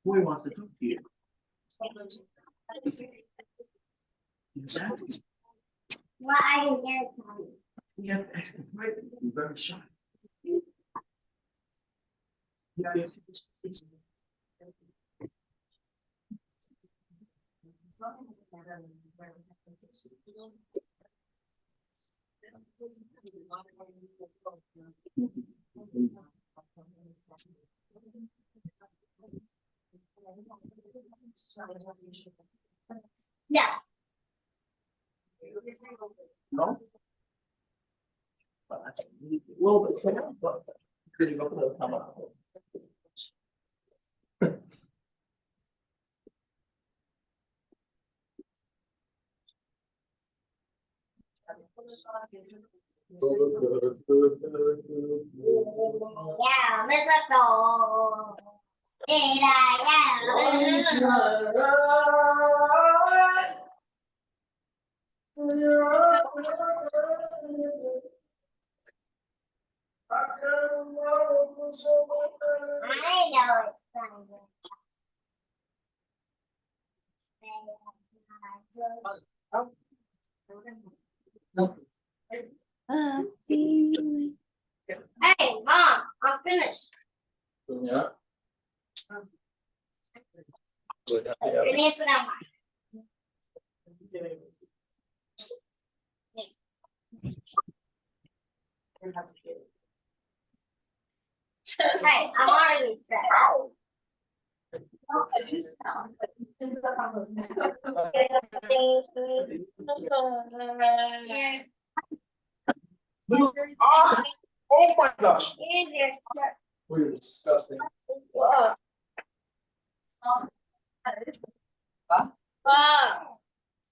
Boy wants to talk to you. Why? You have to ask him privately. You're very shy. No. No? Well, but someone, but because you go for the come up. Yeah, let's go. I know it's funny. Hey, Mom, I'm finished. Yeah. You need to put on Hey, I'm already set. Oh my gosh. Easier. We're disgusting. Wow.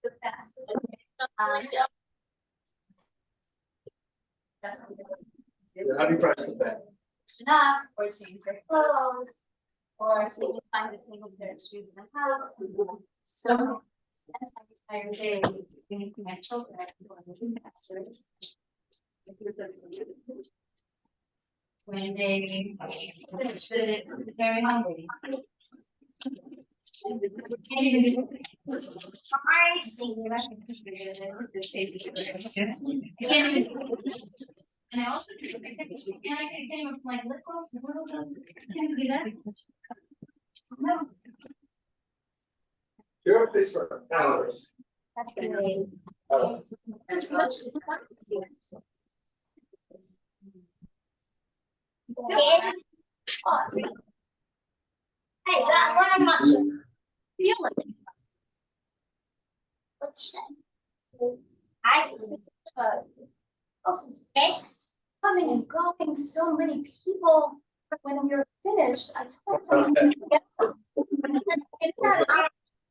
The fastest. How do you press the bed? Enough, or change your clothes, or see if you find a single pair of shoes in the house. So, since my entire day, being my children, going to masters. When they finish it, they're very hungry. I see. And I also can't even like lip gloss. Can't do that. No. You're a place for hours. That's the way. Oh. There's such discrepancy. Hey, that one of my shoes. Feel like. What's that? I can see it's Coming and going, so many people. When we were finished, I told someone to get them.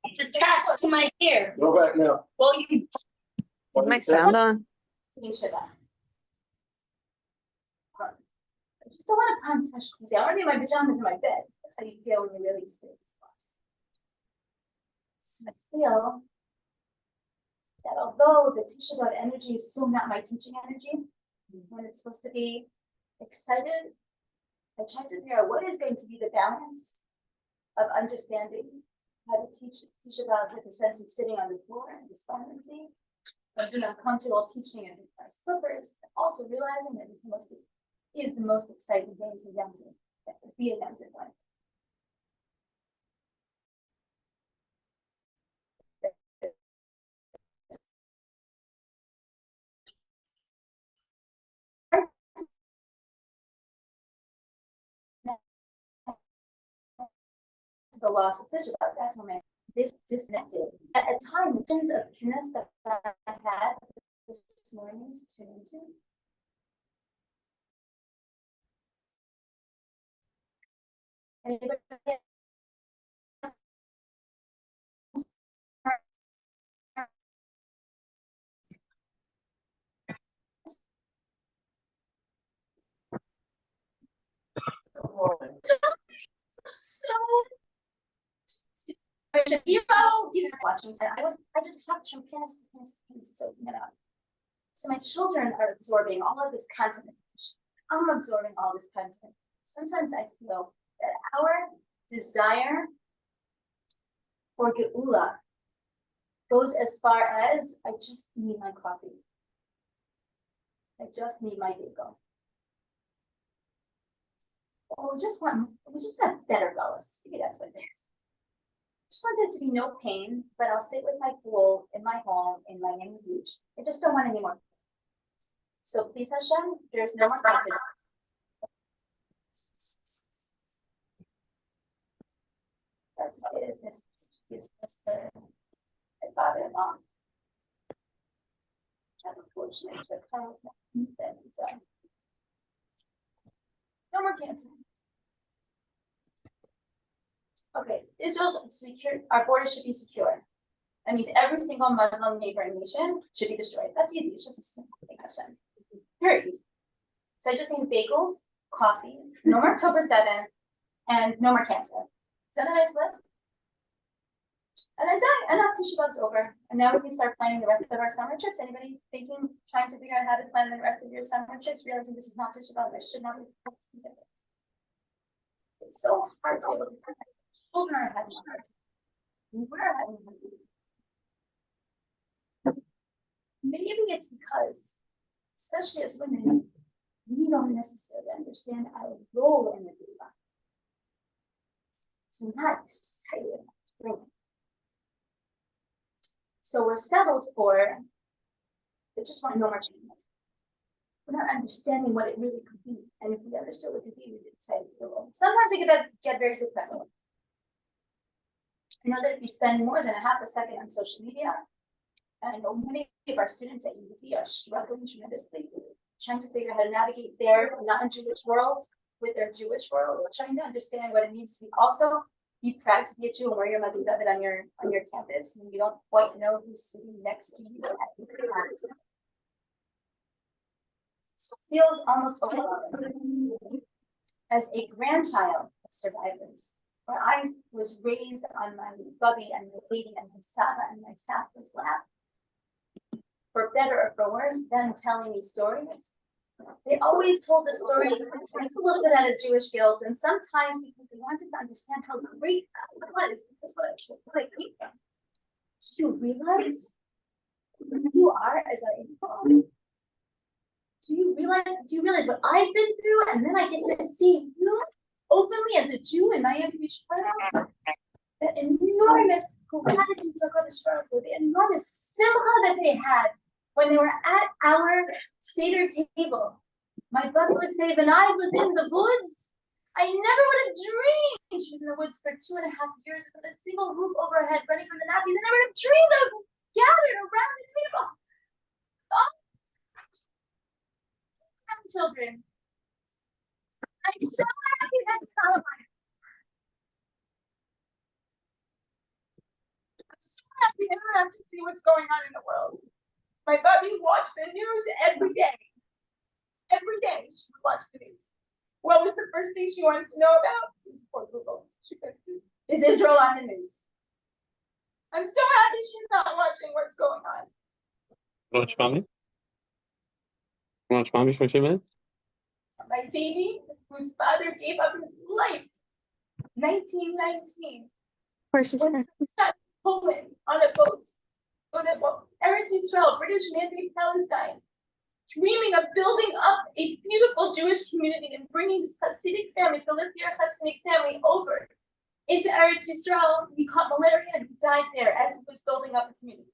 it's attached to my ear. Go back now. Well, you Is my sound on? Tisha. I just don't want to put on fresh clothes. I want to be in my pajamas in my bed. That's how you feel when you really experience loss. So I feel that although the Tisha about energy is so not my teaching energy, when it's supposed to be excited, I tried to figure out what is going to be the balance of understanding how to teach about with a sense of sitting on the floor and despondency, but being uncomfortable teaching in my slippers, and also realizing that it's the most exciting thing as a Yanti, that would be a Yanti one. The loss of Tisha, that's when this disconnected. At a time, the sense of kiness that I had this morning to tune into? Anybody else? So he's not watching it. I just hopped from pianist to pianist to pianist, soaking it up. So my children are absorbing all of this content. I'm absorbing all this content. Sometimes I feel that our desire for geula goes as far as I just need my coffee. I just need my bagel. Or we just want better bellas. Maybe that's what it is. Just want there to be no pain, but I'll sit with my pool in my home in Miami Beach. I just don't want any more. So please, Hashem, there's no more content. Glad to say that this is just my father-in-law. And unfortunately, it's a kind of done. No more cancer. Okay, Israel's secure. Our border should be secure. That means every single Muslim neighboring nation should be destroyed. That's easy. It's just a simple thing, Hashem. Very easy. So I just need bagels, coffee, no more October 7, and no more cancer. Is that a nice list? And then done. Enough Tisha B'Av's over. And now we can start planning the rest of our summer trips. Anybody thinking, trying to figure out how to plan the rest of your summer trips, realizing this is not Tisha B'Av, I should not be focusing on it. It's so hard to be able to do that. Children are having a hard time. We're having a hard time. Maybe it's because, especially as women, we don't necessarily understand our role in the Gula. So I'm not excited about it. So we're settled for, but just want no more changes. We're not understanding what it really could be. And if we understood what it could be, we'd be excited for the role. Sometimes it can get very depressing. I know that if you spend more than a half a second on social media, and I know many of our students at UT are struggling tremendously, trying to figure out how to navigate their non-Jewish world with their Jewish worlds, trying to understand what it means to be also be proud to be a Jew and wear your Magen David on your campus when you don't quite know who's sitting next to you at your class. So it feels almost overwhelming. As a grandchild of survivors, where I was raised on my bubby and my lady and my Saba and my Safa's lap, for better or for worse, them telling me stories. They always told the stories, sometimes a little bit out of Jewish guilt, and sometimes because they wanted to understand how great it was, because what I came from. Do you realize who you are as an infant? Do you realize what I've been through? And then I get to see you openly as a Jew in Miami Beach, Florida. That enormous gratitude to Kodesh Baruch Hu, the enormous simcha that they had when they were at our Seder table. My brother would say, when I was in the woods, I never would have dreamed. She was in the woods for 2.5 years with a single roof over her head running from the Nazis. I never would have dreamed of gathered around the table. All children. I'm so happy that's how I'm so happy I don't have to see what's going on in the world. My Bubby watched the news every day. Every day she would watch the news. What was the first thing she wanted to know about? Before Google, she could, is Israel on the news? I'm so happy she's not watching what's going on. Watch mommy? Watch mommy for a few minutes? My Zadie, whose father gave up his life, 1919, was shot in Poland on a boat. Eretz Yisrael, British mandate Palestine, dreaming of building up a beautiful Jewish community and bringing his Hasidic families, the Lithier Hasidic family, over into Eretz Yisrael. He caught malaria and he died there as he was building up a community.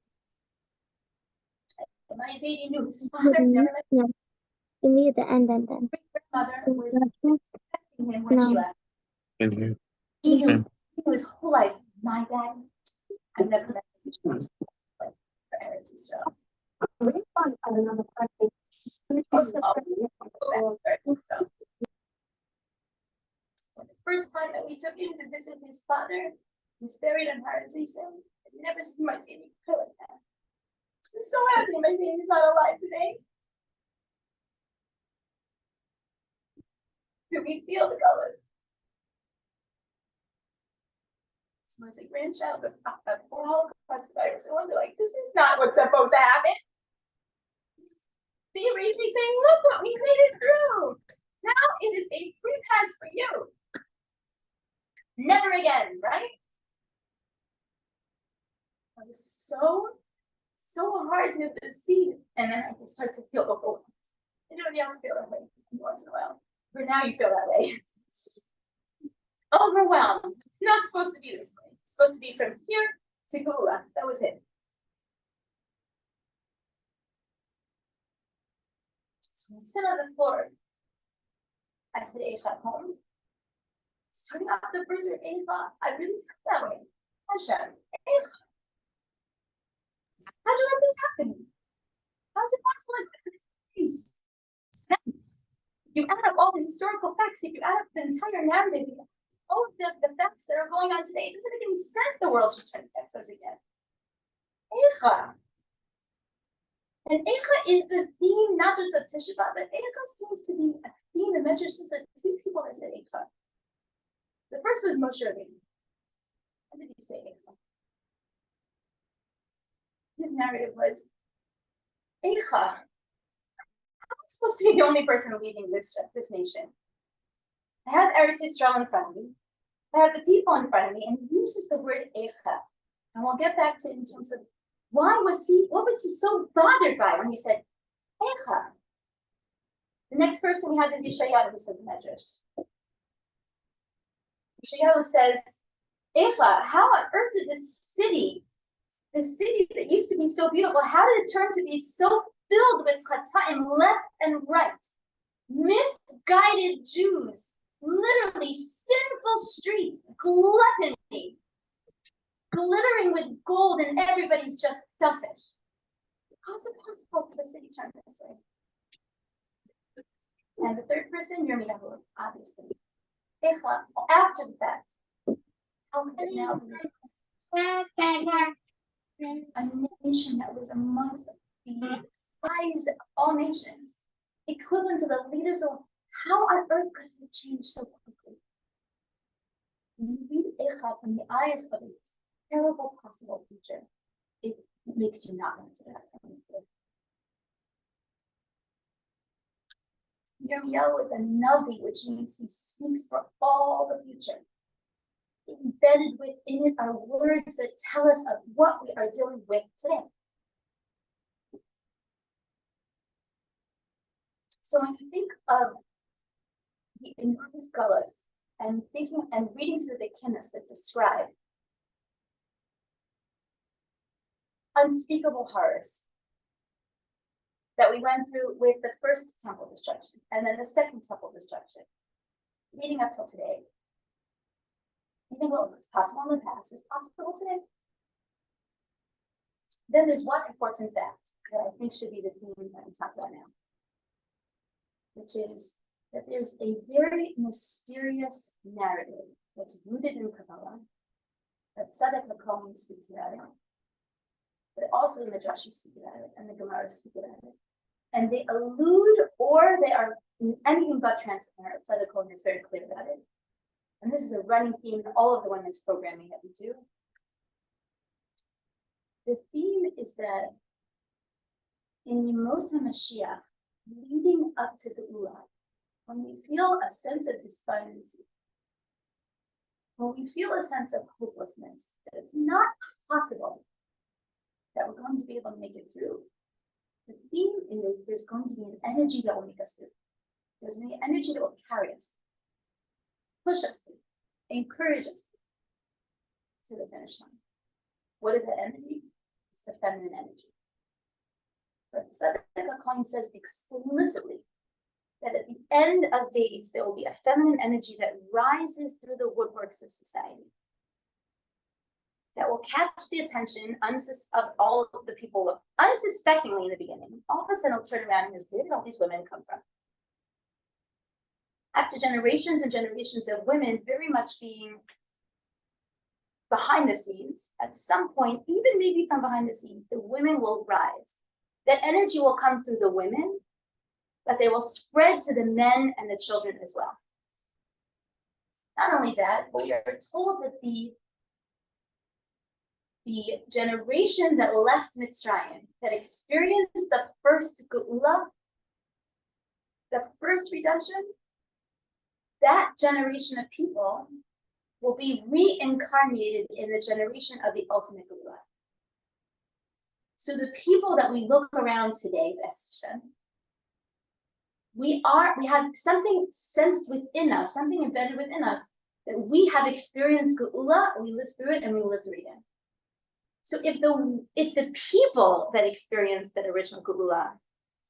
And my Zadie knew his father never met him. You need the end and then. His grandmother was protecting him when she left. He knew his whole life, my dad, I've never met him. Eretz Yisrael. First time that we took him to visit his father, he was buried in Harazisa. I've never seen my baby cry like that. I'm so happy my baby's not alive today. Could we feel the colors? So as a grandchild of Holocaust survivors, I wonder, like, this is not what's supposed to happen. They raised me saying, look what we made it through. Now it is a free pass for you. Never again, right? It was so hard to see. And then I could start to feel overwhelmed. Anybody else feel that way once in a while? For now you feel that way. Overwhelmed. It's not supposed to be this way. It's supposed to be from here to Gula. That was it. So I sit on the floor. I said, Eicha, home. Starting off the first word, Eicha, I really felt that way. Hashem, Eicha. How'd you let this happen? How is it possible it couldn't make sense? You add up all the historical facts, if you add up the entire narrative, all of the facts that are going on today, it doesn't make any sense the world should turn against us again. Eicha. And Eicha is the theme, not just of Tisha B'Av, but Eicha seems to be a theme. The Medrash says that two people that said Eicha. The first was Moshe Rabbeinu. How did he say Eicha? His narrative was, Eicha, I'm supposed to be the only person leading this nation. I have Eretz Yisrael in front of me. I have the people in front of me, and he uses the word Eicha. And we'll get back to it in terms of what was he so bothered by when he said, Eicha? The next person we have is Yeshayahu, who says the Medrash. Yeshayahu says, Eicha, how on earth did this city that used to be so beautiful, how did it turn to be so filled with chata'im left and right? Misguided Jews, literally sinful streets, gluttony, glittering with gold, and everybody's just selfish. How is it possible for the city turn this way? And the third person, Yirmiyahu, obviously. Eicha, after the fact, how could it now be a nation that was amongst the highest of all nations, equivalent to the leaders of how on earth could it change so quickly? When you read Eicha from the eyes of a terrible possible future, it makes you not want to that. Yirmiyahu is a Navi, which means he speaks for all the future. Embedded within it are words that tell us of what we are dealing with today. So when you think of the enormous gullahs and thinking and reading through the kinnos that describe unspeakable horrors that we went through with the first temple destruction and then the second temple destruction, leading up till today. You think what was possible in the past is possible today. Then there's one important fact that I think should be the theme that we talk about now, which is that there's a very mysterious narrative that's rooted in Kabbalah, that Tzadok HaKohen speaks about it, but also the Midrashim speak about it, and the Gemara speak about it. And they allude, or they are anything but transparent. Tzadok HaKohen is very clear about it. And this is a running theme in all of the women's programming that we do. The theme is that in Yemos HaMashiach, leading up to the Geula, when we feel a sense of despondency, when we feel a sense of hopelessness, that it's not possible that we're going to be able to make it through, the theme is there's going to be an energy that will make us through. There's going to be an energy that will carry us, push us through, encourage us to the finish line. What is that energy? It's the feminine energy. But Tzadok HaKohen says explicitly that at the end of days, there will be a feminine energy that rises through the woodworks of society. that will catch the attention of all of the people unsuspectingly in the beginning. All of a sudden, it'll turn around and goes, where did all these women come from? After generations and generations of women very much being behind the scenes, at some point, even maybe from behind the scenes, the women will rise. That energy will come through the women, but they will spread to the men and the children as well. Not only that, but we are told that the generation that left Mitzrayim, that experienced the first Geula, the first redemption, that generation of people will be reincarnated in the generation of the ultimate Geula. So the people that we look around today, we have something sensed within us, something embedded within us, that we have experienced Geula, we lived through it, and we will live through it again. So if the people that experienced that original Geula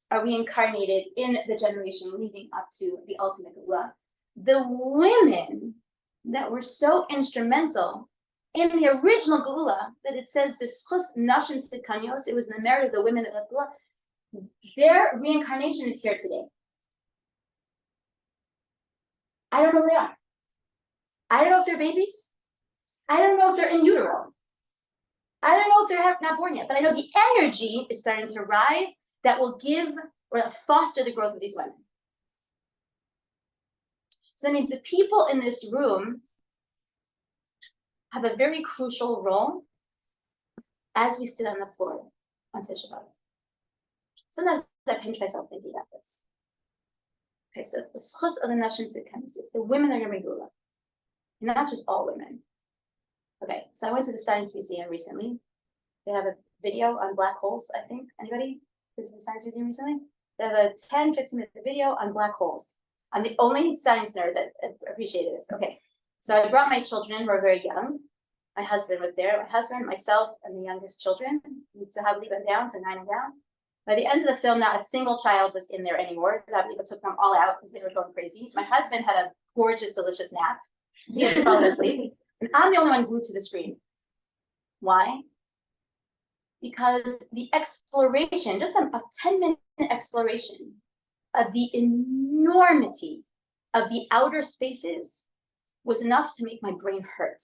are reincarnated in the generation leading up to the ultimate Geula, the women that were so instrumental in the original Geula, that it says, B'schus nashim tzidkanios, it was the merit of the women that left Geula, their reincarnation is here today. I don't know who they are. I don't know if they're babies. I don't know if they're in utero. I don't know if they're not born yet, but I know the energy is starting to rise that will give or foster the growth of these women. So that means the people in this room have a very crucial role as we sit on the floor on Tisha B'Av. Sometimes I pinch myself thinking about this. Okay, so it's the schus of the nashim tzidkanios. It's the women that are going to be Geula, not just all women. Okay, so I went to the Science Museum recently. They have a video on black holes, I think. Anybody been to the Science Museum recently? They have a 10, 15-minute video on black holes. I'm the only science nerd that appreciated this. Okay, so I brought my children who are very young. My husband was there. My husband, myself, and the youngest children. Zahav Liba down, so 9 and down. By the end of the film, not a single child was in there anymore. Zahav Liba took them all out because they were going crazy. My husband had a gorgeous, delicious nap. He had fallen asleep. And I'm the only one glued to the screen. Why? Because the exploration, just a 10-minute exploration of the enormity of the outer spaces was enough to make my brain hurt.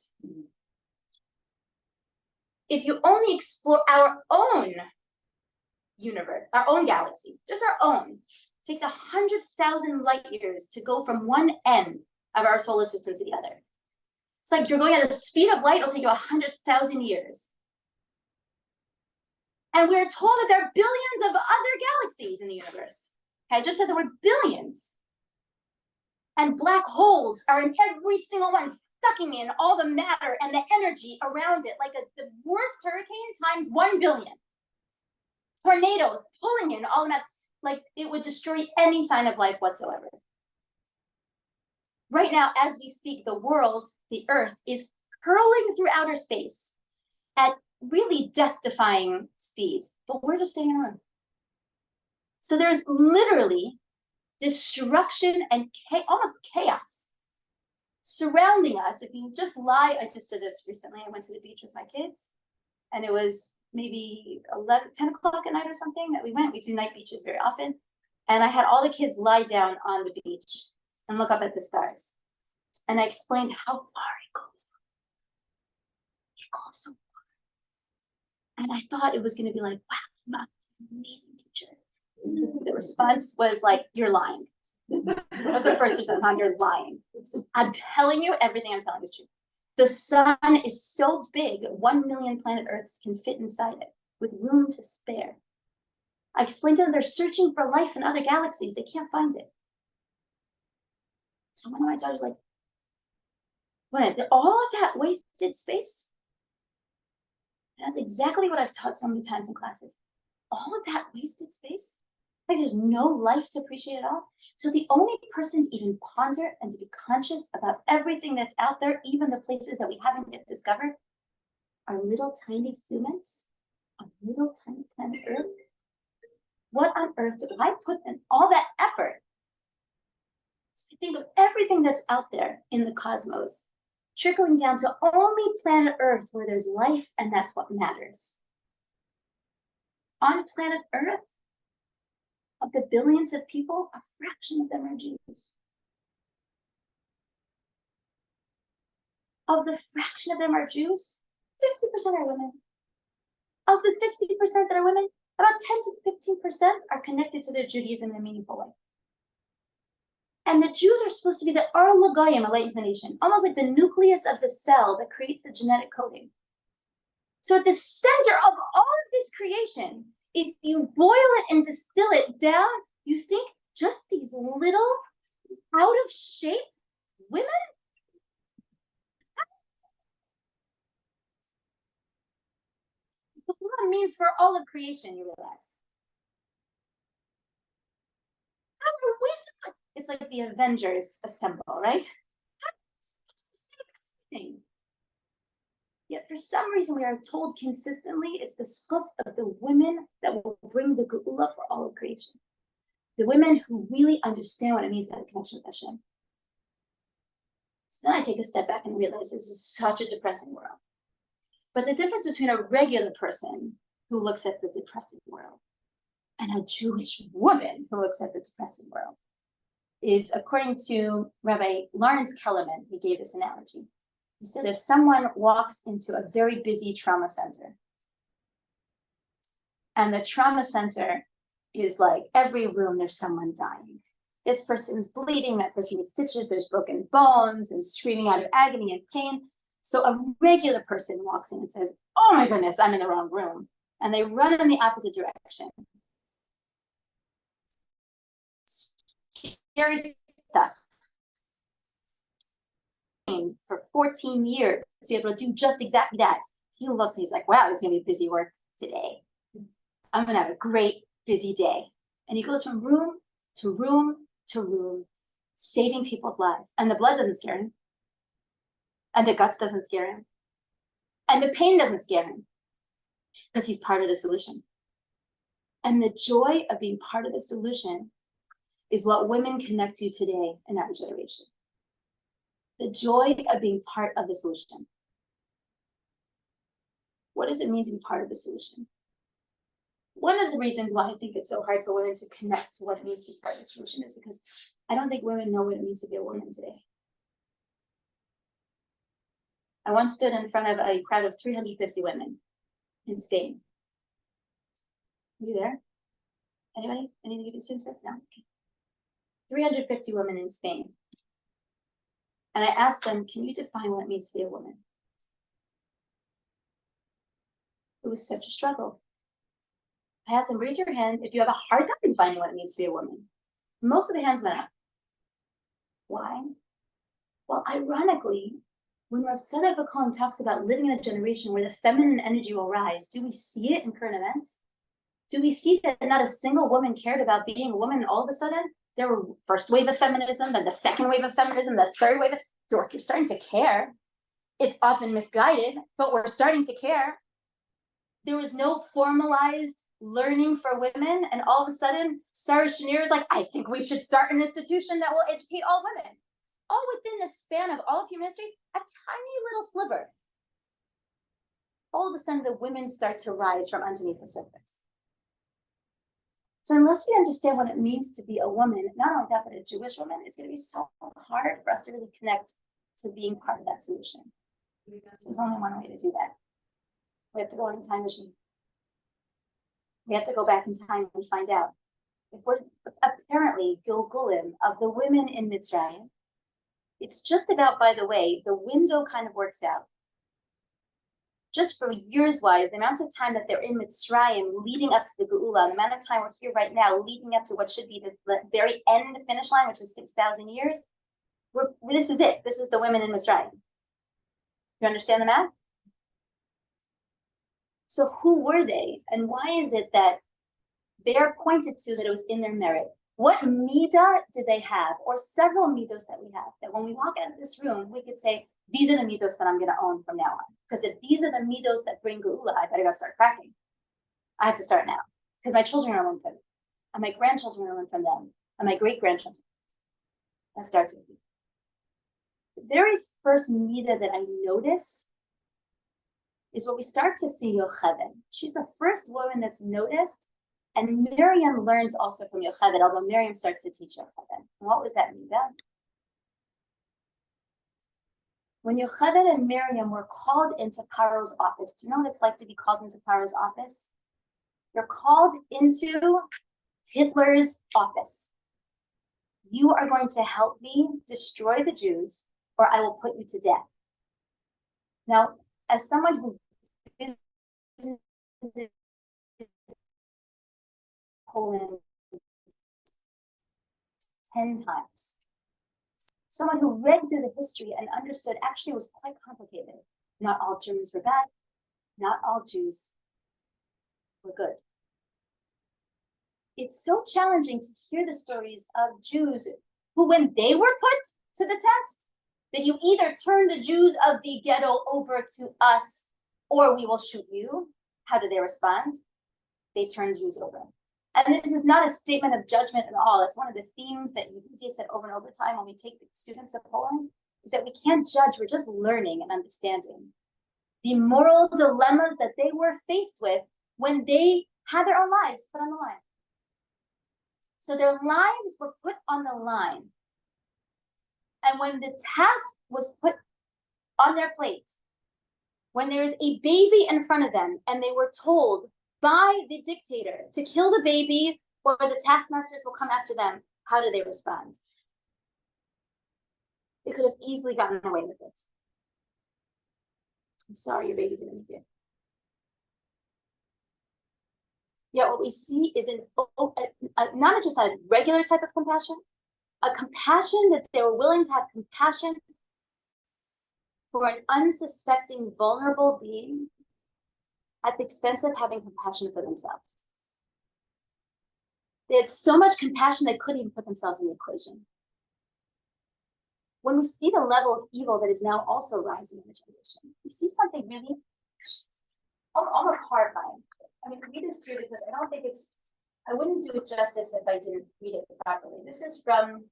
If you only explore our own universe, our own galaxy, just our own, it takes 100,000 light years to go from one end of our solar system to the other. It's like you're going at the speed of light, it'll take you 100,000 years. And we're told that there are billions of other galaxies in the universe. Okay, I just said the word billions. And black holes are in every single one, sucking in all the matter and the energy around it, like the worst hurricane times 1 billion. Tornadoes pulling in all the matter, like it would destroy any sign of life whatsoever. Right now, as we speak, the world, the Earth, is hurling through outer space at really death-defying speeds, but we're just staying around. So there's literally destruction and almost chaos surrounding us. If you just lie, I just did this recently. I went to the beach with my kids, and it was maybe 10 o'clock at night or something that we went. We do night beaches very often. And I had all the kids lie down on the beach and look up at the stars. And I explained how far it goes. It goes so far. And I thought it was going to be like, wow, you're an amazing teacher. The response was like, you're lying. That was the first response, you're lying. So I'm telling you, everything I'm telling you is true. The sun is so big, 1 million planet Earths can fit inside it with room to spare. I explained to them they're searching for life in other galaxies. They can't find it. So one of my daughters like, what, all of that wasted space? And that's exactly what I've taught so many times in classes. All of that wasted space? Like there's no life to appreciate at all? So the only person to even ponder and to be conscious about everything that's out there, even the places that we haven't yet discovered, are little tiny humans on little tiny planet Earth. What on earth did I put in all that effort? So I think of everything that's out there in the cosmos, trickling down to only planet Earth where there's life, and that's what matters. On planet Earth, of the billions of people, a fraction of them are Jews. Of the fraction of them are Jews, 50% are women. Of the 50% that are women, about 10 to 15% are connected to their Judaism in a meaningful way. And the Jews are supposed to be the Or L'Goyim, a light into the nation, almost like the nucleus of the cell that creates the genetic coding. So at the center of all of this creation, if you boil it and distill it down, you think just these little out of shape women? What that means for all of creation, you realize. How are we supposed? It's like the Avengers assemble, right? How are we supposed to see everything? Yet for some reason we are told consistently it's the source of the women that will bring the geula for all of creation. The women who really understand what it means to have a connection with Hashem. So then I take a step back and realize this is such a depressing world. But the difference between a regular person who looks at the depressing world and a Jewish woman who looks at the depressing world is, according to Rabbi Lawrence Kellerman, he gave this analogy. He said if someone walks into a very busy trauma center, and the trauma center is like every room there's someone dying. This person's bleeding, that person needs stitches, there's broken bones and screaming out of agony and pain. So a regular person walks in and says, oh my goodness, I'm in the wrong room. And they run in the opposite direction. Scary stuff. For 14 years to be able to do just exactly that. He looks and he's like, wow, this is gonna be busy work today. I'm gonna have a great busy day. And he goes from room to room to room, saving people's lives. And the blood doesn't scare him. And the guts doesn't scare him. And the pain doesn't scare him. Because he's part of the solution. And the joy of being part of the solution is what women connect to today in our generation. The joy of being part of the solution. What does it mean to be part of the solution? One of the reasons why I think it's so hard for women to connect to what it means to be part of the solution is because I don't think women know what it means to be a woman today. I once stood in front of a crowd of 350 women in Spain. Are you there? Anybody? Any of you students? No? Okay. 350 women in Spain. And I asked them, can you define what it means to be a woman? It was such a struggle. I asked them, raise your hand if you have a hard time defining what it means to be a woman. Most of the hands went up. Why? Well, ironically, when Rav Tzadok HaKohen talks about living in a generation where the feminine energy will rise, do we see it in current events? Do we see that not a single woman cared about being a woman all of a sudden? There were first wave of feminism, then the second wave of feminism, the third wave. You're starting to care. It's often misguided, but we're starting to care. There was no formalized learning for women, and all of a sudden, Sarah Schenier is like, I think we should start an institution that will educate all women. All within the span of all of human history, a tiny little sliver. All of a sudden, the women start to rise from underneath the surface. So unless we understand what it means to be a woman, not only that, but a Jewish woman, it's going to be so hard for us to really connect to being part of that solution. So there's only one way to do that. We have to go in a time machine. We have to go back in time and find out if we're apparently Gilgulim of the women in Mitzrayim. It's just about, by the way, the window kind of works out. Just for years-wise, the amount of time that they're in Mitzrayim leading up to the Geula, the amount of time we're here right now leading up to what should be the very end finish line, which is 6,000 years, this is it. This is the women in Mitzrayim. You understand the math? So who were they? And why is it that they're pointed to that it was in their merit? What midah did they have? Or several midos that we have, that when we walk out of this room, we could say, these are the midos that I'm going to own from now on. Because if these are the midos that bring geula, I better go start cracking. I have to start now. Because my children are learning from me. And my grandchildren are learning from them. And my great-grandchildren. That starts with me. The very first Mida that I notice is where we start to see Yocheved. She's the first woman that's noticed, and Miriam learns also from Yocheved, although Miriam starts to teach Yocheved. What was that Mida? When Yocheved and Miriam were called into Paro's office, do you know what it's like to be called into Paro's office? You're called into Hitler's office. You are going to help me destroy the Jews, or I will put you to death. Now, as someone who visited Poland 10 times, someone who read through the history and understood actually it was quite complicated. Not all Germans were bad. Not all Jews were good. It's so challenging to hear the stories of Jews who, when they were put to the test, that you either turn the Jews of the ghetto over to us or we will shoot you. How do they respond? They turn Jews over. And this is not a statement of judgment at all. It's one of the themes that Yehudia said over and over time when we take the students of Poland, is that we can't judge, we're just learning and understanding the moral dilemmas that they were faced with when they had their own lives put on the line. So their lives were put on the line. And when the task was put on their plate, when there is a baby in front of them and they were told by the dictator to kill the baby or the taskmasters will come after them, how do they respond? They could have easily gotten away with it. I'm sorry, your baby didn't make it. Yet what we see is not just a regular type of compassion, a compassion that they were willing to have compassion for an unsuspecting, vulnerable being at the expense of having compassion for themselves. They had so much compassion they couldn't even put themselves in the equation. When we see the level of evil that is now also rising in the generation, we see something really almost horrifying. I mean, read this too because I don't think I wouldn't do it justice if I didn't read it properly. This is from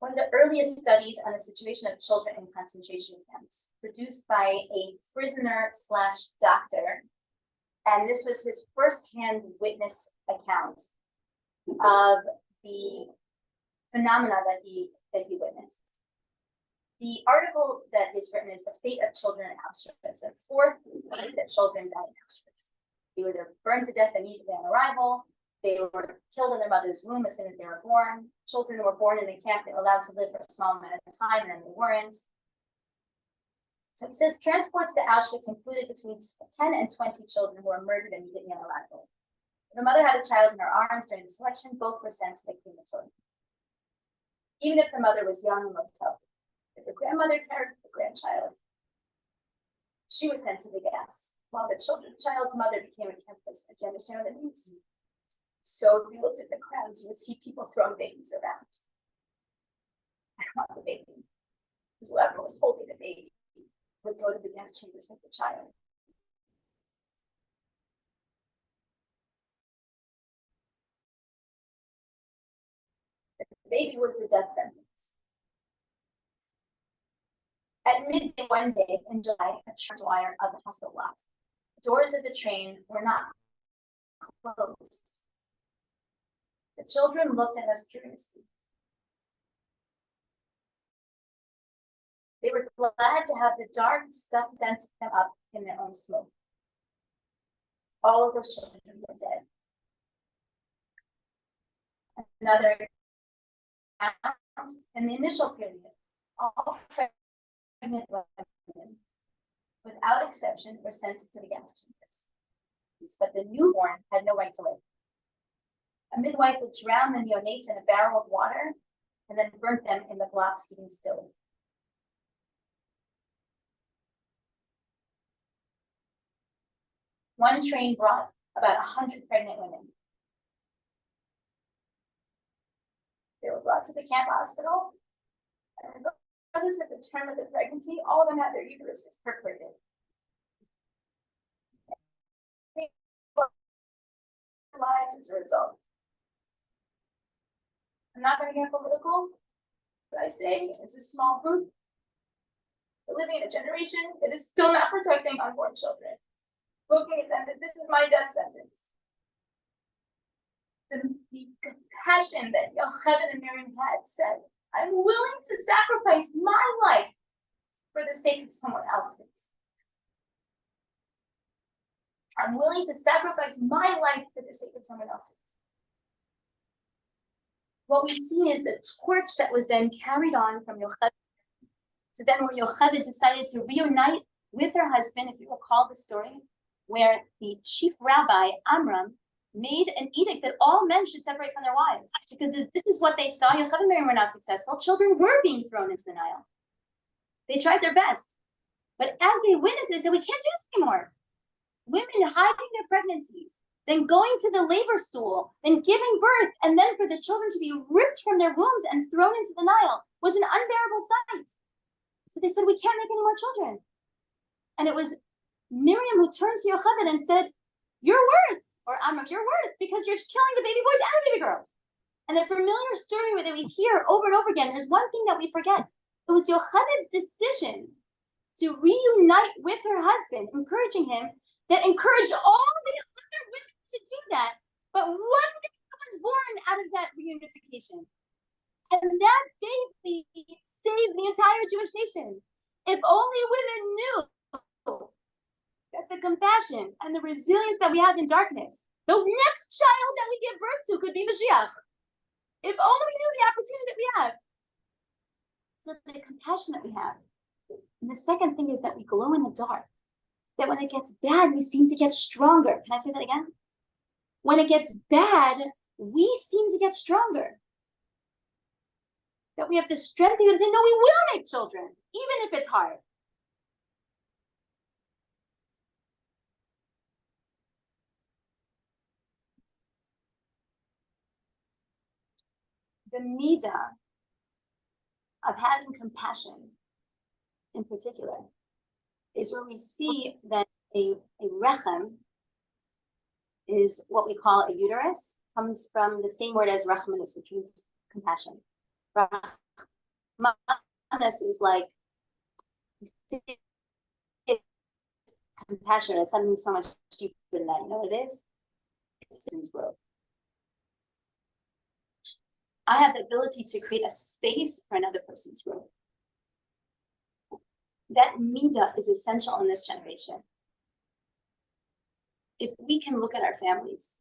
one of the earliest studies on the situation of children in concentration camps, produced by a prisoner/doctor. And this was his firsthand witness account of the phenomena that he witnessed. The article that is written is The Fate of Children in Auschwitz, and 4 ways that children died in Auschwitz. They were either burned to death immediately on arrival, they were killed in their mother's womb as soon as they were born. Children who were born in the camp, they were allowed to live for a small amount of time, and then they weren't. So it says transports to Auschwitz included between 10 and 20 children who were murdered immediately on arrival. If a mother had a child in her arms during the selection, both were sent to the crematorium. Even if the mother was young and looked healthy. If the grandmother cared for the grandchild, she was sent to the gas, while the child's mother became a camp prisoner. Do you understand what that means? So if we looked at the crowds, you would see people throwing babies around. I don't want the baby. Because whoever was holding the baby would go to the gas chambers with the child. The baby was the death sentence. At midday one day in July, a train wire of the hospital blocks. The doors of the train were not closed. The children looked at us curiously. They were glad to have the dark stuff sent them up in their own smoke. All of those children were dead. Another account, in the initial period, all pregnant women, without exception, were sent to the gas chambers. But the newborn had no right to live. A midwife would drown the neonates in a barrel of water and then burnt them in the block's heating stove. One train brought about 100 pregnant women. They were brought to the camp hospital, and regardless of the term of the pregnancy, all of them had their uteruses perforated. Lives as a result. I'm not going to get political, But I say it's a small group. We're living in a generation that is still not protecting unborn children. Looking at them, that this is my death sentence. The compassion that Yocheved and Miriam had said, I'm willing to sacrifice my life for the sake of someone else's. I'm willing to sacrifice my life for the sake of someone else's. What we see is a torch that was then carried on from Yocheved to then where Yocheved decided to reunite with her husband, if you recall the story, where the chief rabbi, Amram, made an edict that all men should separate from their wives. Because this is what they saw. Yocheved and Miriam were not successful. Children were being thrown into the Nile. They tried their best. But as they witnessed it, they said, we can't do this anymore. Women hiding their pregnancies, then going to the labor stool, then giving birth, and then for the children to be ripped from their wombs and thrown into the Nile was an unbearable sight. So they said, we can't make any more children. And it was Miriam who turned to Yocheved and said, you're worse, or Amram, you're worse because you're killing the baby boys and the baby girls. And the familiar story that we hear over and over again, there's one thing that we forget. It was Yocheved's decision to reunite with her husband, encouraging him, that encouraged all the other women to do that. But one baby was born out of that reunification. And that baby saves the entire Jewish nation. If only women knew that the compassion and the resilience that we have in darkness, the next child that we give birth to could be Mashiach. If only we knew the opportunity that we have. So the compassion that we have. And the second thing is that we glow in the dark. That when it gets bad, we seem to get stronger. Can I say that again? When it gets bad, we seem to get stronger. That we have the strength to say, no, we will make children, even if it's hard. The midah of having compassion, in particular, is where we see that a rechem is what we call a uterus, comes from the same word as rachmanus, which means compassion. Rachmanus is like compassion. It's something so much deeper than that. You know what it is? It's growth. I have the ability to create a space for another person's growth. That midah is essential in this generation. If we can look at our families,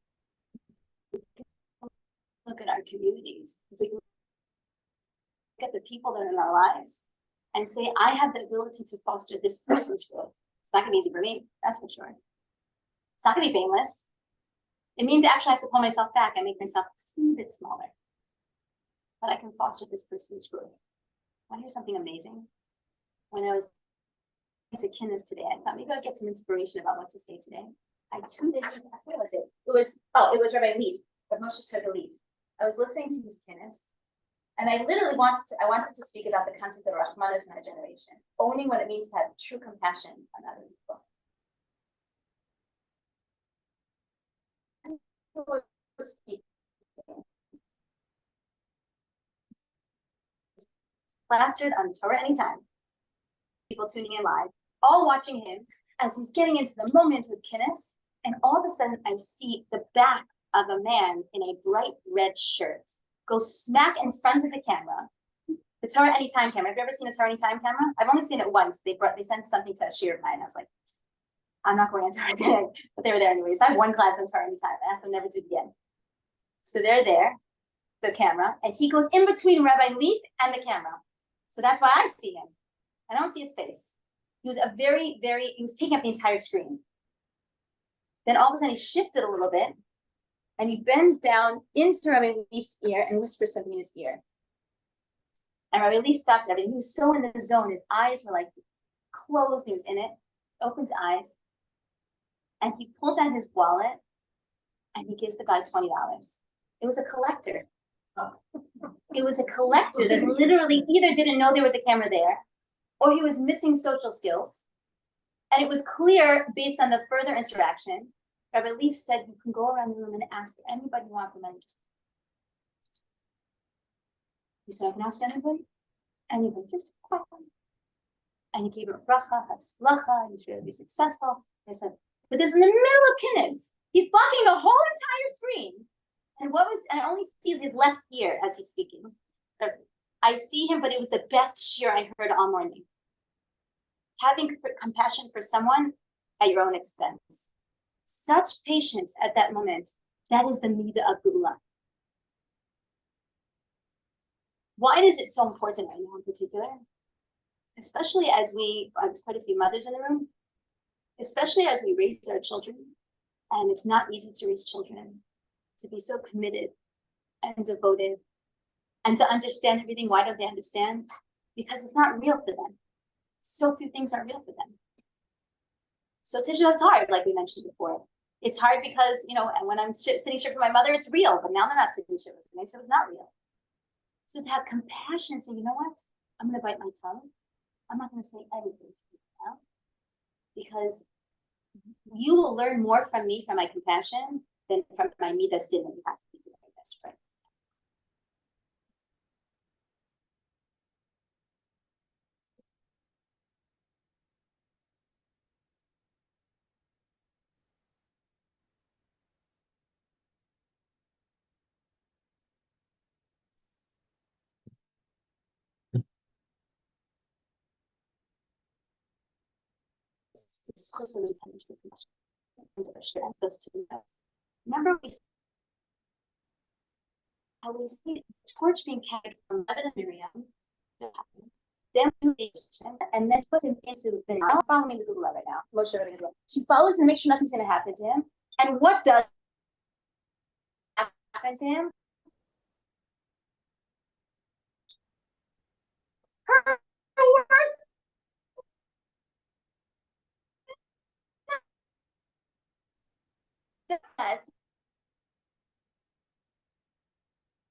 look at our communities, if we can look at the people that are in our lives and say, I have the ability to foster this person's growth. It's not gonna be easy for me, that's for sure. It's not gonna be painless. It means actually I have to pull myself back and make myself a teeny bit smaller. But I can foster this person's growth. Want to hear something amazing? When I was into kinnis today, I thought maybe I'd get some inspiration about what to say today. I tuned into, where was it? It was Rabbi Leaf, Rav Moshe took a leaf. I was listening to his kinnis, and I literally wanted to speak about the concept of Rahmanas in our generation, owning what it means to have true compassion on other people. Plastered on Torah Anytime. People tuning in live, all watching him as he's getting into the moment with kinnis, and all of a sudden I see the back of a man in a bright red shirt go smack in front of the camera. The Torah Anytime camera. Have you ever seen a Torah Anytime camera? I've only seen it once. They sent something to a shiur of mine. I was like, I'm not going on Torah again. But they were there anyway. So I have one class on Torah Anytime. I asked them never to do it again. So they're there, the camera, and he goes in between Rabbi Leaf and the camera. So that's why I see him. I don't see his face. He was he was taking up the entire screen. Then all of a sudden he shifted a little bit and he bends down into Rabbi Leaf's ear and whispers something in his ear. And Rabbi Leaf stops everything. He was so in the zone. His eyes were like closed. He was in it, opens eyes. And he pulls out his wallet and he gives the guy $20. It was a collector. It was a collector that literally either didn't know there was a camera there or he was missing social skills. And it was clear based on the further interaction. Rabbi Leaf said, you can go around the room and ask anybody you want for money. He said, I can ask anybody? And he went just quiet. And he gave her bracha, hatzlacha, he's really successful. I said, but there's in the middle of kinnis. He's blocking the whole entire screen. And I only see his left ear as he's speaking. I see him, but it was the best shir I heard all morning. Having compassion for someone at your own expense. Such patience at that moment. That is the midah of Geula. Why is it so important right now in particular? Especially as there's quite a few mothers in the room, especially as we raise our children, and it's not easy to raise children, to be so committed and devoted, and to understand everything. Why don't they understand? Because it's not real for them. So few things are real for them. So Tisha, it's hard, like we mentioned before. It's hard because, and when I'm sitting shit for my mother, it's real, but now they're not sitting shit with me, so it's not real. So to have compassion and say, you know what? I'm going to bite my tongue. I'm not going to say anything to you now, because you will learn more from me, from my compassion, than from my midas din that you have to be doing my best friend. Remember how we see the torch being carried from Lebanon and Miriam, then and then puts him into the now following the Geula right now. Moshe, she follows and makes sure nothing's going to happen to him. And what does happen to him? Her worst. Yes.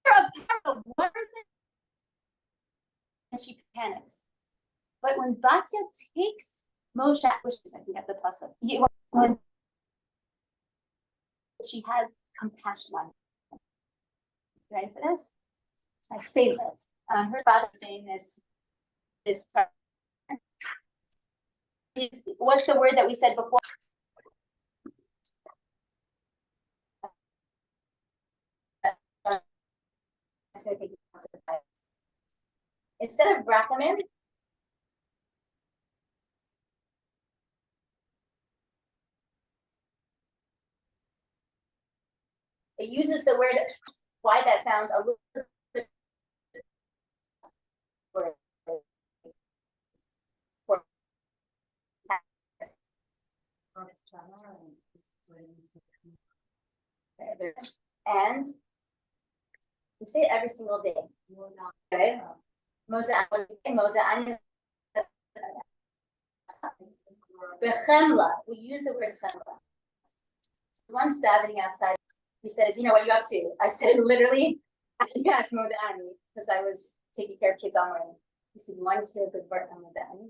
A of words, and she panics. But when Batya takes Moshe, which is, I can get the plus of, when she has compassion on him. You ready for this? It's my favorite. Her father saying this term. What's the word that we said before? Instead of brachman, it uses the word, why that sounds a little bit and we say it every single day. Okay? Bechemla. We use the word chemla. So I'm davening outside. He said, Adina, what are you up to? I said, literally, I asked Modani because I was taking care of kids all morning. He said, you want to hear a good word on Modani?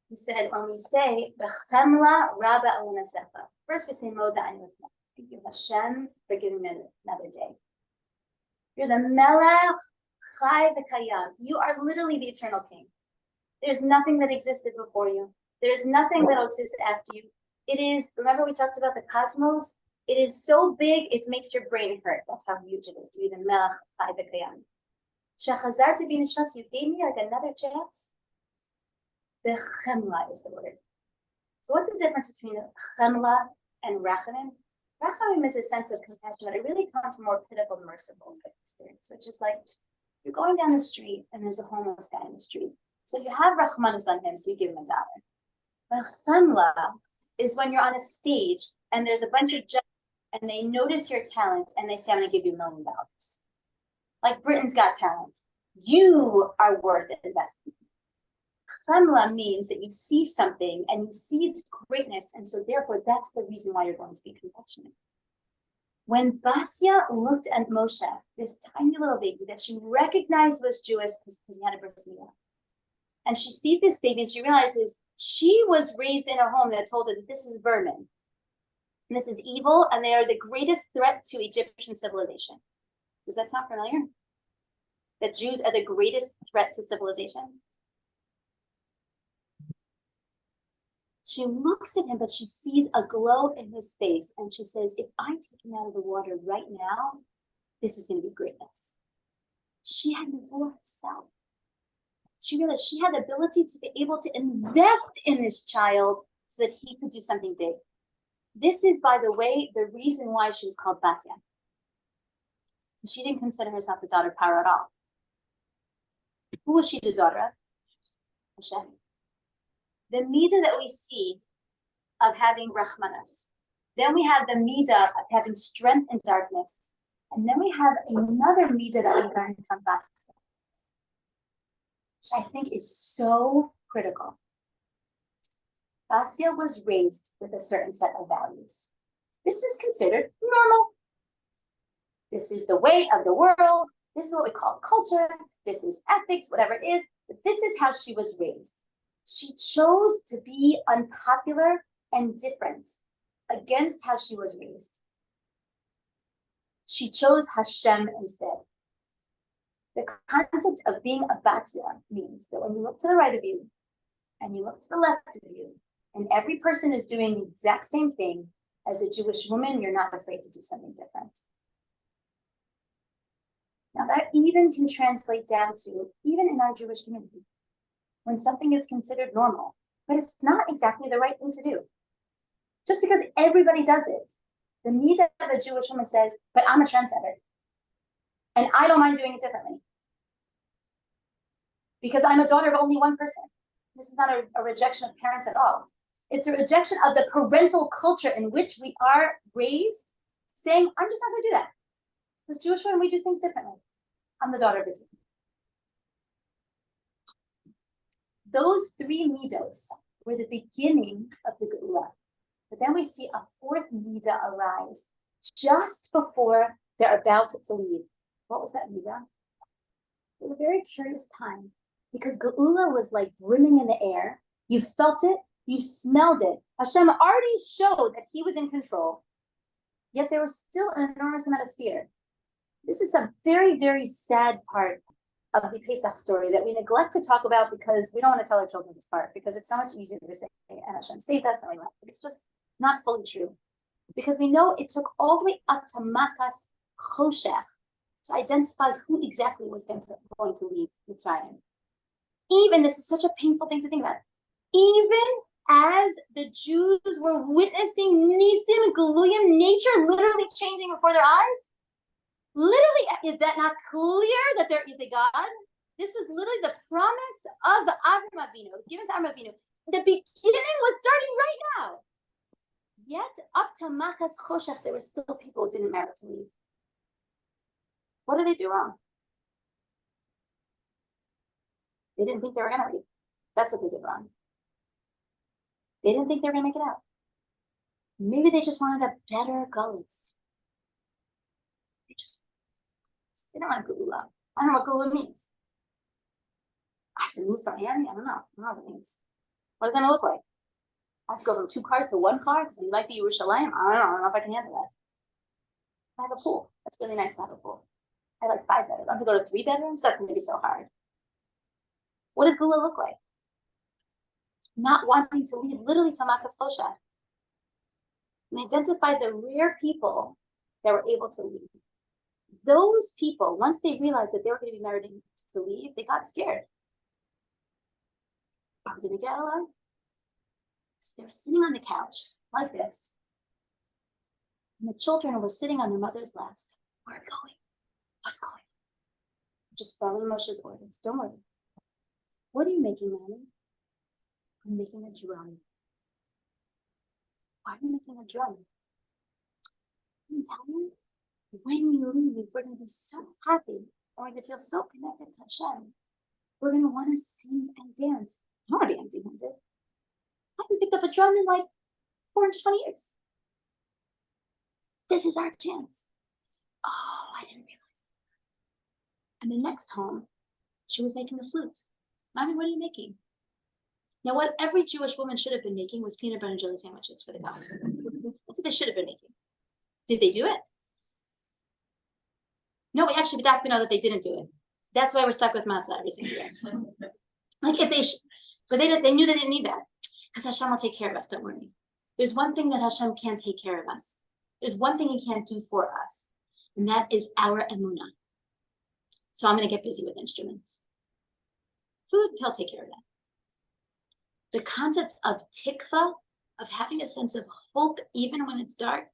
He said, when we say Bechemla Rabba Alunasecha, first we say Modani. Thank you, Hashem, for giving me another day. You're the Melech Chai V'Kayam. You are literally the eternal king. There's nothing that existed before you. There's nothing that will exist after you. It is, remember we talked about the cosmos? It is so big, it makes your brain hurt. That's how huge it is to be the Melech Chai V'Kayam. Shechazar to be nishmas, you gave me like another chance. Bechemla is the word. So what's the difference between chemla and rachamim? Rachamim is a sense of compassion, but it really comes from more pitiful, merciful type experience, which is like you're going down the street and there's a homeless guy in the street. So you have rachmanus on him, so you give him $1. But chemla is when you're on a stage and there's a bunch of judges and they notice your talent and they say, I'm going to give you $1 million. Like Britain's Got Talent. You are worth investing. Chemla means that you see something and you see its greatness, and so therefore that's the reason why you're going to be compassionate. When Basya looked at Moshe, this tiny little baby that she recognized was Jewish because he had a bris milah, and she sees this baby and she realizes she was raised in a home that told her that this is vermin, and this is evil, and they are the greatest threat to Egyptian civilization. Does that sound familiar? that Jews are the greatest threat to civilization? She looks at him, but she sees a glow in his face, and she says, if I take him out of the water right now, this is going to be greatness. She had Nevuah herself. She realized she had the ability to be able to invest in this child so that he could do something big. This is, by the way, the reason why she was called Batya. She didn't consider herself the daughter of Paro at all. Who was she the daughter of? Hashem. The midah that we see of having rachmanas. Then we have the midah of having strength in darkness. And then we have another midah that we learn from Basya, which I think is so critical. Basya was raised with a certain set of values. This is considered normal. This is the way of the world. This is what we call culture. This is ethics, whatever it is. But this is how she was raised. She chose to be unpopular and different against how she was raised. She chose Hashem instead. The concept of being a Batya means that when you look to the right of you and you look to the left of you, and every person is doing the exact same thing, as a Jewish woman, you're not afraid to do something different. Now that even can translate down to, even in our Jewish community, when something is considered normal, but it's not exactly the right thing to do. Just because everybody does it, the midah of a Jewish woman says, but I'm a trendsetter. And I don't mind doing it differently. Because I'm a daughter of only one person. This is not a rejection of parents at all. It's a rejection of the parental culture in which we are raised, saying, I'm just not going to do that. Because Jewish women, we do things differently. I'm the daughter of a Jew. Those three midos were the beginning of the Geula. But then we see a fourth midah arise just before they're about to leave. What was that midah? It was a very curious time because Geula was like brimming in the air. You felt it, you smelled it. Hashem already showed that he was in control, yet there was still an enormous amount of fear. This is a very, very sad part of the Pesach story that we neglect to talk about because we don't want to tell our children this part because it's so much easier to say, and Hashem saved us, and we left. It's just not fully true. Because we know it took all the way up to Makas Choshech to identify who exactly was going to leave Mitzrayim. Even, this is such a painful thing to think about, even as the Jews were witnessing Nisim Galuyim, nature literally changing before their eyes, literally, is that not clear that there is a God? This was literally the promise of Avraham Avinu. It was given to Avraham Avinu. The beginning was starting right now. Yet, up to Makas Choshech, there were still people who didn't merit to leave. What did they do wrong? They didn't think they were going to leave. That's what they did wrong. They didn't think they were going to make it out. Maybe they just wanted a better gullus. They don't want a Geula. I don't know what Geula means. I have to move from Miami? I don't know what it means. What does that look like? I have to go from 2 cars to 1 car because I like the Yerushalayim. I don't know if I can handle that. I have a pool. That's really nice to have a pool. I have like 5 bedrooms. I'm going to go to 3 bedrooms? That's going to be so hard. What does Geula look like? Not wanting to leave literally to Makas Choshech. And identify the rare people that were able to leave. Those people, once they realized that they were going to be meriting to leave, they got scared. Are we going to get out alive? So they were sitting on the couch like this. And the children were sitting on their mother's laps. Where are we going? What's going on? Just following Moshe's orders. Don't worry. What are you making, Mommy? I'm making a drum. Why are you making a drum? Can you tell me? When we leave, we're going to be so happy. And we're going to feel so connected to Hashem. We're going to want to sing and dance. I want to be empty-handed. I haven't picked up a drum in like 420 years. This is our chance. Oh, I didn't realize that. And the next home, she was making a flute. Mommy, what are you making? Now, what every Jewish woman should have been making was peanut butter and jelly sandwiches for the cow. That's what they should have been making. Did they do it? No, we know that they didn't do it. That's why we're stuck with matzah every single year. Like if but they knew they didn't need that because Hashem will take care of us. Don't worry. There's one thing that Hashem can't take care of us. There's one thing He can't do for us, and that is our emunah. So I'm going to get busy with instruments. Food, He'll take care of that. The concept of tikva, of having a sense of hope even when it's dark,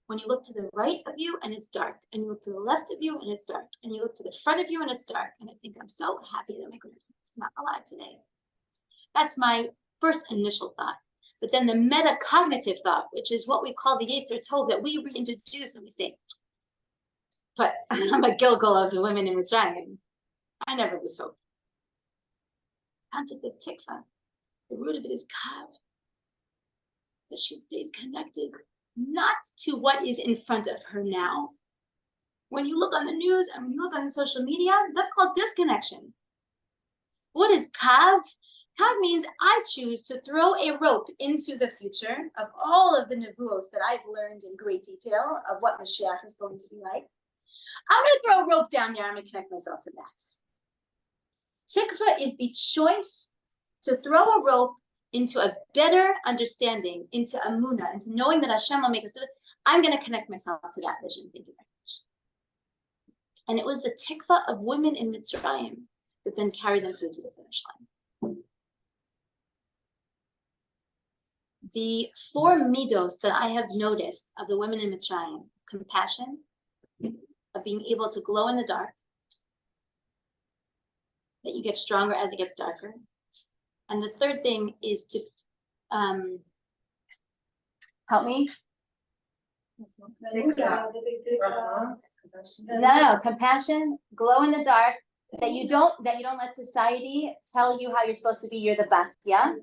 when you look to the right of you and it's dark, and you look to the left of you and it's dark, and you look to the front of you and it's dark, and I think I'm so happy that my grandparents are not alive today. That's my first initial thought. But then the metacognitive thought, which is what we call the Yetzer Tov, that we reintroduce and we say, but I'm a Gilgal of the women in Mitzrayim. I never lose hope. The concept of tikva, the root of it is kav, that she stays connected, not to what is in front of her now. When you look on the news and when you look on social media, that's called disconnection. What is kav? Kav means I choose to throw a rope into the future of all of the nevuos that I've learned in great detail of what Mashiach is going to be like. I'm going to throw a rope down there. I'm going to connect myself to that. Tikva is the choice to throw a rope into a better understanding, into emunah, into knowing that Hashem will make us. I'm going to connect myself to that vision. Thank you very much. And it was the tikva of women in Mitzrayim that then carried them through to the finish line. The 4 midos that I have noticed of the women in Mitzrayim: compassion, of being able to glow in the dark, that you get stronger as it gets darker. And the third thing is to help me. No, compassion, glow in the dark, that you don't let society tell you how you're supposed to be. You're the batya.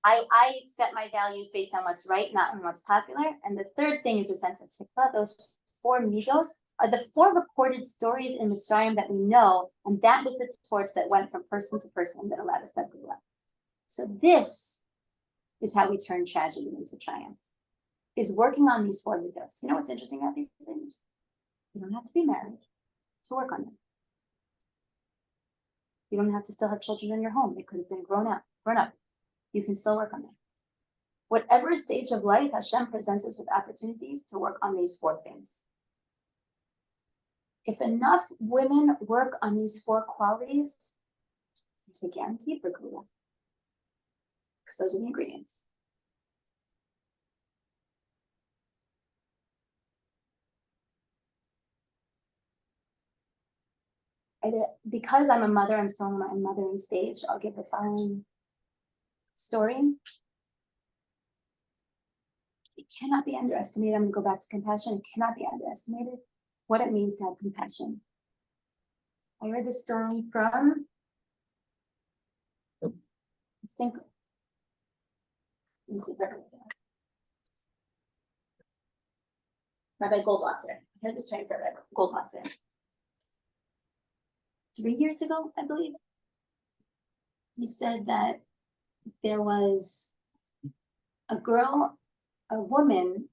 I set my values based on what's right, not on what's popular. And the third thing is a sense of tikva. Those 4 midos are the 4 recorded stories in Mitzrayim that we know, and that was the torch that went from person to person that allowed us to grow up. So this is how we turn tragedy into triumph, is working on these 4 midos. You know what's interesting about these things? You don't have to be married to work on them. You don't have to still have children in your home. They could have been grown up. You can still work on them. Whatever stage of life, Hashem presents us with opportunities to work on these 4 things. If enough women work on these 4 qualities, there's a guarantee for Gula. Because those are the ingredients. Because I'm a mother, I'm still in my mothering stage, I'll give the following story. It cannot be underestimated. I'm going to go back to compassion. It cannot be underestimated what it means to have compassion. I heard this story from, I think, let me see if Rabbi Goldwasser. I heard this story from Rabbi Goldwasser 3 years ago, I believe. He said that there was a girl, a woman,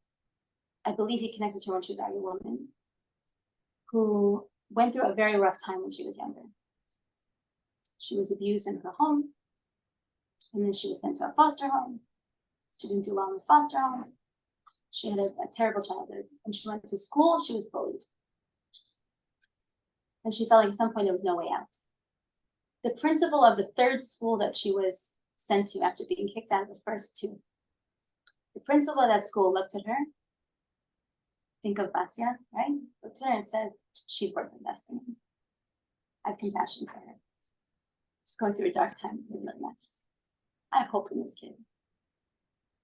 I believe he connected to her when she was already a woman, who went through a very rough time when she was younger. She was abused in her home, and then she was sent to a foster home. She didn't do well in the foster home. She had a terrible childhood. When she went to school, she was bullied. And she felt like at some point there was no way out. The principal of the 3rd school that she was sent to after being kicked out of the first 2, the principal of that school looked at her, think of Basia, right? Looked at her and said, she's worth investing in. I have compassion for her. She's going through a dark time. It doesn't really matter. I have hope in this kid.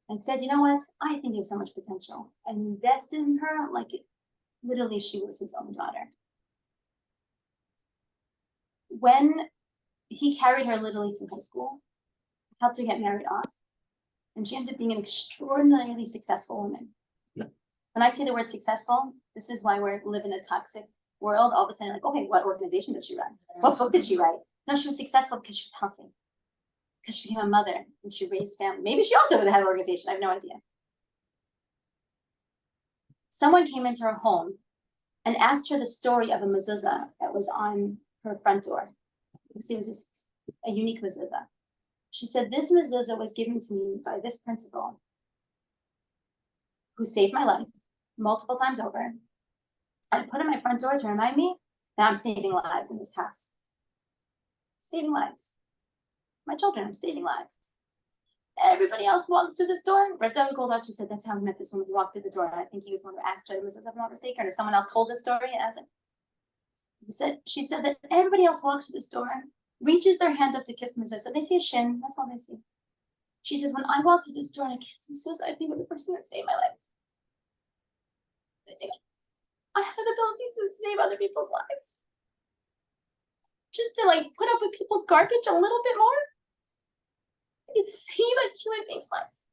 And said, you know what? I think you have so much potential. And invested in her like literally she was his own daughter. When he carried her literally through high school, helped her get married off, and she ended up being an extraordinarily successful woman. Yeah. When I say the word successful, this is why we live in a toxic world. All of a sudden, like, okay, what organization does she run? What book did she write? No, she was successful because she was healthy, because she became a mother and she raised family. Maybe she also would have had an organization. I have no idea. Someone came into her home and asked her the story of a mezuzah that was on her front door. You see, it was a unique mezuzah. She said, this mezuzah was given to me by this principal who saved my life multiple times over. I put it in my front door to remind me that I'm saving lives in this house. Saving lives. My children, I'm saving lives. Everybody else walks through this door. Reb David Goldwasser said that's how he met this woman who walked through the door. And I think he was the one who asked her, if I'm not mistaken, or someone else told the story and asked him. She said that everybody else walks through this door, reaches their hand up to kiss the mezuzah. They see a shin, that's all they see. She says, when I walk through this door and I kiss the mezuzah, I think of the person that saved my life. I think I have the ability to save other people's lives. Just to like put up with people's garbage a little bit more. I can save a human being's life.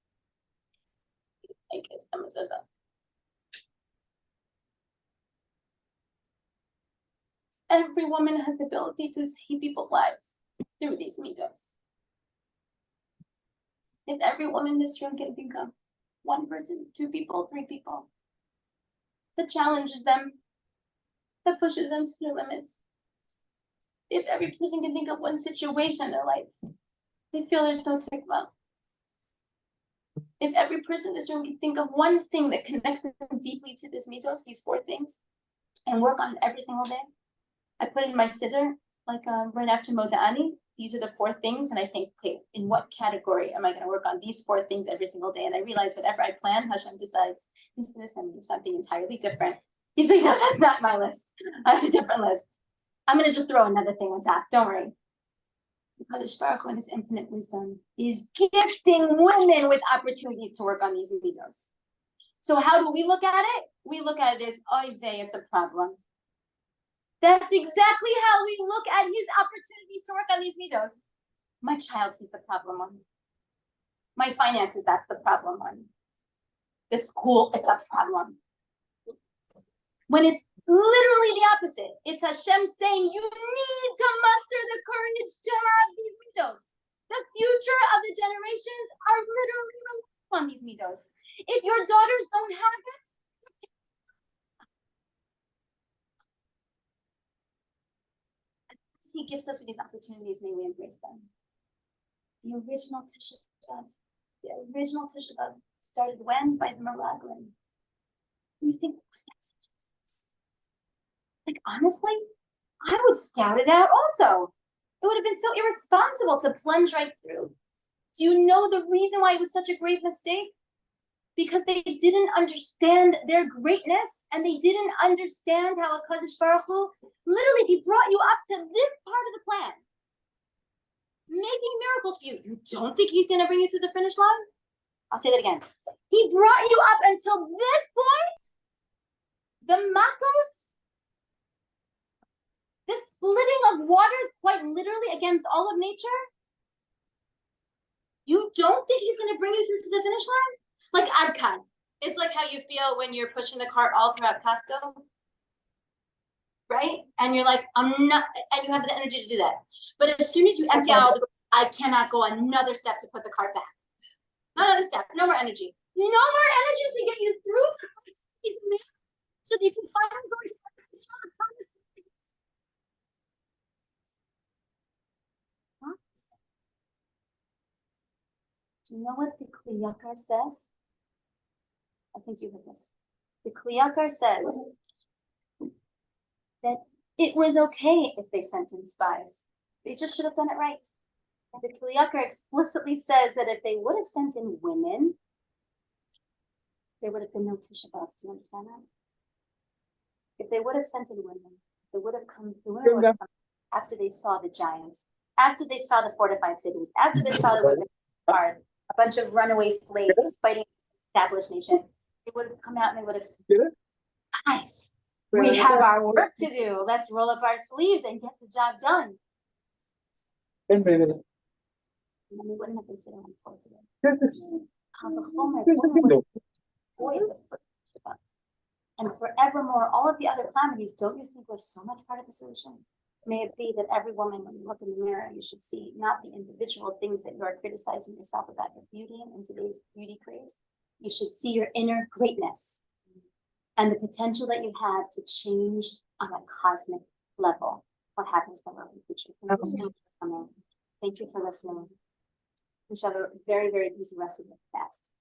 I kiss the mezuzah. Every woman has the ability to save people's lives through these middos. If every woman in this room can think of one person, two people, three people, that challenges them, that pushes them to their limits. If every person can think of one situation in their life, they feel there's no tikva. If every person in this room can think of one thing that connects them deeply to this mitos, these four things, and work on it every single day. I put it in my siddur, like right after Moda'ani. These are the four things, and I think, okay, in what category am I going to work on these four things every single day? And I realize whatever I plan, Hashem decides he's going to send me something entirely different. He's like, no, that's not my list. I have a different list. I'm going to just throw another thing on top. Don't worry. The Kadosh Baruch Hu in His infinite wisdom is gifting women with opportunities to work on these midos. So how do we look at it? We look at it as, oy vey, it's a problem. That's exactly how we look at his opportunities to work on these midos. My child, he's the problem one. My finances, that's the problem one. The school, it's a problem. When it's literally the opposite. It's Hashem saying, you need to muster the courage to have these midos. The future of the generations are literally relying on these midos. If your daughters don't have it, He gives us with these opportunities, may we embrace them. The original Tisha B'Av started when? By the Meraglim. You think, was that? Like, honestly, I would scout it out also. It would have been so irresponsible to plunge right through. Do you know the reason why it was such a great mistake? Because they didn't understand their greatness, and they didn't understand how HaKadosh Baruch Hu, literally, he brought you up to this part of the plan. Making miracles for you. You don't think he's going to bring you through the finish line? I'll say that again. He brought you up until this point. The makos, the splitting of waters, quite literally against all of nature. You don't think he's going to bring you through to the finish line? Like Adkan. It's like how you feel when you're pushing the cart all throughout Costco. Right? And you're like, I'm not, and you have the energy to do that. But as soon as you empty out, I cannot go another step to put the cart back. Not another step. No more energy. No more energy to get you through to these men so that you can finally go into the promise. Do you know what the Kli Yakar says? I think you heard this. The Kli Yakar says that it was okay if they sent in spies. They just should have done it right. And the Kli Yakar explicitly says that if they would have sent in women, there would have been no Tisha B'Av. Do you understand that? If they would have sent in women, they would have come, the women would have come after they saw the giants, after they saw the fortified cities, after they saw the women hard, a bunch of runaway slaves fighting the established nation. They would have come out and they would have said, guys, we have our work to do. Let's roll up our sleeves and get the job done. And then we wouldn't have been sitting on the floor today. And forevermore, all of the other calamities, don't you think we're so much part of the solution? May it be that every woman, when you look in the mirror, you should see not the individual things that you are criticizing yourself about your beauty and in today's beauty craze. You should see your inner greatness and the potential that you have to change on a cosmic level. what happens to them in the future. Thank you so much for coming. Thank you for listening. We shall have a very, very easy rest of the fast.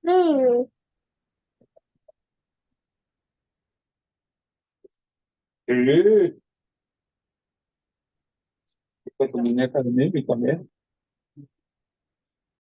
Maybe. Tu muñeca de mí también.